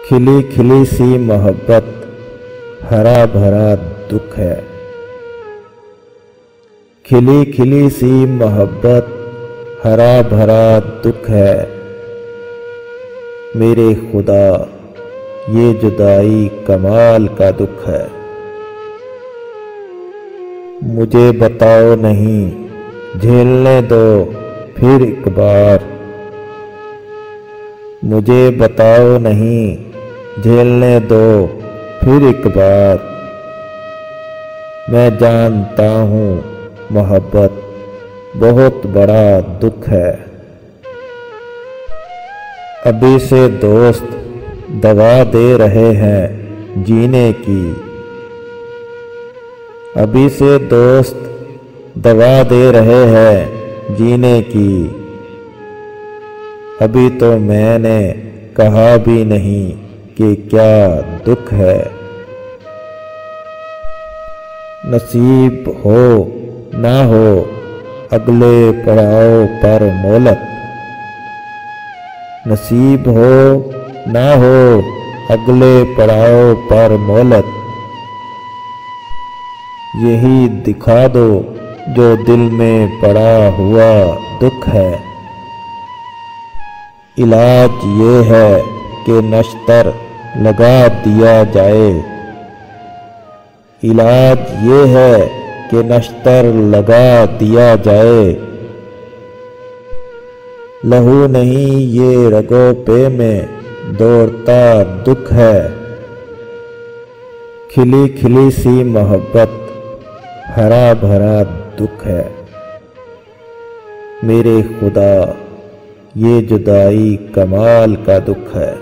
खिली खिली सी मोहब्बत हरा भरा दुख है। खिली खिली सी मोहब्बत हरा भरा दुख है। मेरे खुदा ये जुदाई कमाल का दुख है। मुझे बताओ नहीं झेलने दो फिर एक बार। मुझे बताओ नहीं झेलने दो फिर एक बार। मैं जानता हूँ मोहब्बत बहुत बड़ा दुख है। अभी से दोस्त दवा दे रहे हैं जीने की। अभी से दोस्त दवा दे रहे हैं जीने की। अभी तो मैंने कहा भी नहीं कि क्या दुख है। नसीब हो ना हो अगले पड़ाव पर मोहलत। नसीब हो ना हो अगले पड़ाव पर मोहलत। यही दिखा दो जो दिल में पड़ा हुआ दुख है। इलाज ये है कि नश्तर लगा दिया जाए। इलाज ये है कि नश्तर लगा दिया जाए। लहू नहीं ये रगों पे में दौड़ता दुख है। खिली खिली सी मोहब्बत हरा भरा दुख है। मेरे खुदा ये जुदाई कमाल का दुख है।